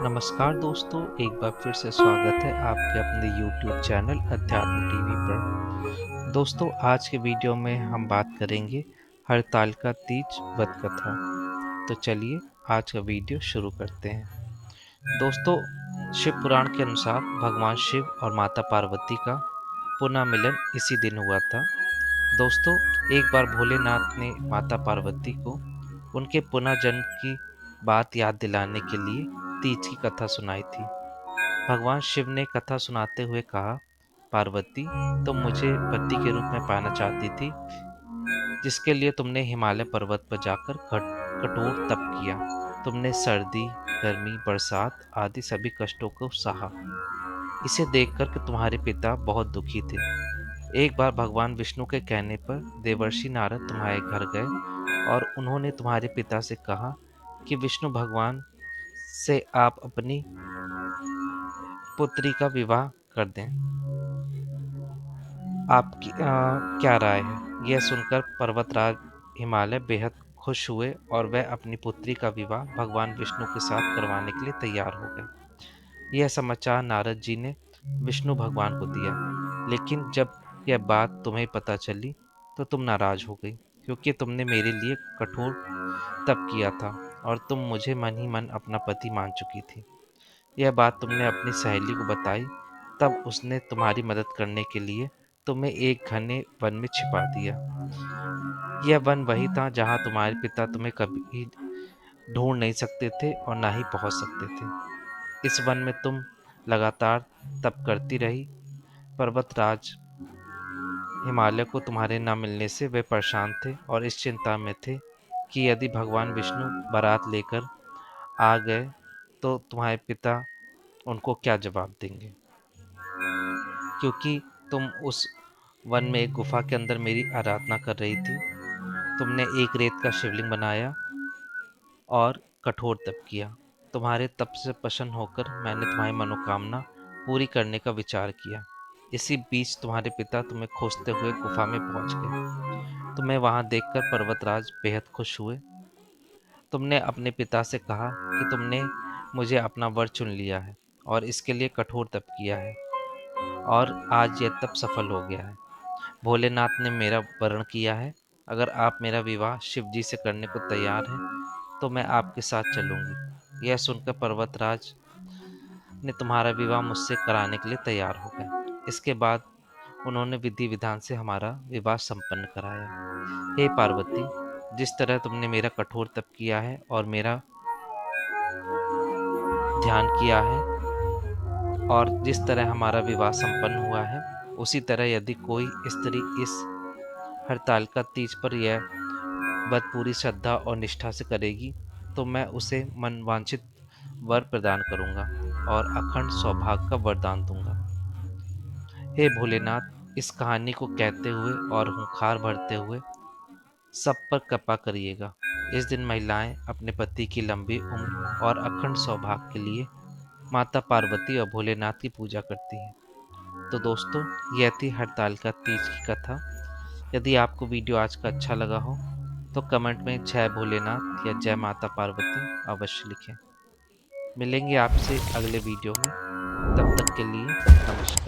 नमस्कार दोस्तों, एक बार फिर से स्वागत है आपके अपने YouTube चैनल अध्यात्म टीवी पर। दोस्तों, आज के वीडियो में हम बात करेंगे हरतालिका तीज व्रत कथा। तो चलिए आज का वीडियो शुरू करते हैं। दोस्तों, शिव पुराण के अनुसार भगवान शिव और माता पार्वती का पुनः मिलन इसी दिन हुआ था। दोस्तों, एक बार भोलेनाथ ने माता पार्वती को उनके पुनः जन्म की बात याद दिलाने के लिए तीज की कथा सुनाई थी। भगवान शिव ने कथा सुनाते हुए कहा, पार्वती, तुम मुझे पति के रूप में पाना चाहती थी, जिसके लिए तुमने हिमालय पर्वत पर जाकर कठोर तप किया। तुमने सर्दी, गर्मी, बरसात आदि सभी कष्टों को सहा। इसे देखकर कि तुम्हारे पिता बहुत दुखी थे। एक बार भगवान विष्णु के कहने पर देवर्षि नारद तुम्हारे घर गए और उन्होंने तुम्हारे पिता से कहा कि विष्णु भगवान से आप अपनी पुत्री का विवाह कर दें। आपकी क्या राय है? यह सुनकर पर्वतराज हिमालय बेहद खुश हुए और वह अपनी पुत्री का विवाह भगवान विष्णु के साथ करवाने के लिए तैयार हो गए। यह समाचार नारद जी ने विष्णु भगवान को दिया, लेकिन जब यह बात तुम्हें पता चली तो तुम नाराज हो गई, क्योंकि तुमने मेरे लिए कठोर तप किया था और तुम मुझे मन ही मन अपना पति मान चुकी थी। यह बात तुमने अपनी सहेली को बताई, तब उसने तुम्हारी मदद करने के लिए तुम्हें एक घने वन में छिपा दिया। यह वन वही था जहां तुम्हारे पिता तुम्हें कभी ढूंढ नहीं सकते थे और ना ही पहुंच सकते थे। इस वन में तुम लगातार तप करती रही। पर्वतराज हिमालय को तुम्हारे न मिलने से वे परेशान थे और इस चिंता में थे कि यदि भगवान विष्णु बारात लेकर आ गए तो तुम्हारे पिता उनको क्या जवाब देंगे, क्योंकि तुम उस वन में एक गुफा के अंदर मेरी आराधना कर रही थी। तुमने एक रेत का शिवलिंग बनाया और कठोर तप किया। तुम्हारे तप से प्रसन्न होकर मैंने तुम्हारी मनोकामना पूरी करने का विचार किया। इसी बीच तुम्हारे पिता तुम्हें खोजते हुए गुफा में पहुंच गए। तुम्हें वहां देखकर पर्वतराज बेहद खुश हुए। तुमने अपने पिता से कहा कि तुमने मुझे अपना वर चुन लिया है और इसके लिए कठोर तप किया है, और आज यह तप सफल हो गया है। भोलेनाथ ने मेरा वरण किया है। अगर आप मेरा विवाह शिव जी से करने को तैयार हैं तो मैं आपके साथ चलूंगी। यह सुनकर पर्वतराज ने तुम्हारा विवाह मुझसे कराने के लिए तैयार हो गए। इसके बाद उन्होंने विधि विधान से हमारा विवाह संपन्न कराया। हे पार्वती, जिस तरह तुमने मेरा कठोर तप किया है और मेरा ध्यान किया है और जिस तरह हमारा विवाह संपन्न हुआ है, उसी तरह यदि कोई स्त्री इस हरतालिका तीज पर यह व्रत पूरी श्रद्धा और निष्ठा से करेगी तो मैं उसे मनवांछित वर प्रदान करूंगा और अखंड सौभाग्य का वरदान दूंगा। हे भोलेनाथ, इस कहानी को कहते हुए और हुंकार भरते हुए सब पर कृपा करिएगा। इस दिन महिलाएं अपने पति की लंबी उम्र और अखंड सौभाग्य के लिए माता पार्वती और भोलेनाथ की पूजा करती हैं। तो दोस्तों, यह थी हरतालिका तीज की कथा। यदि आपको वीडियो आज का अच्छा लगा हो तो कमेंट में जय भोलेनाथ या जय माता पार्वती अवश्य लिखें। मिलेंगे आपसे अगले वीडियो में। तब तक के लिए नमस्कार।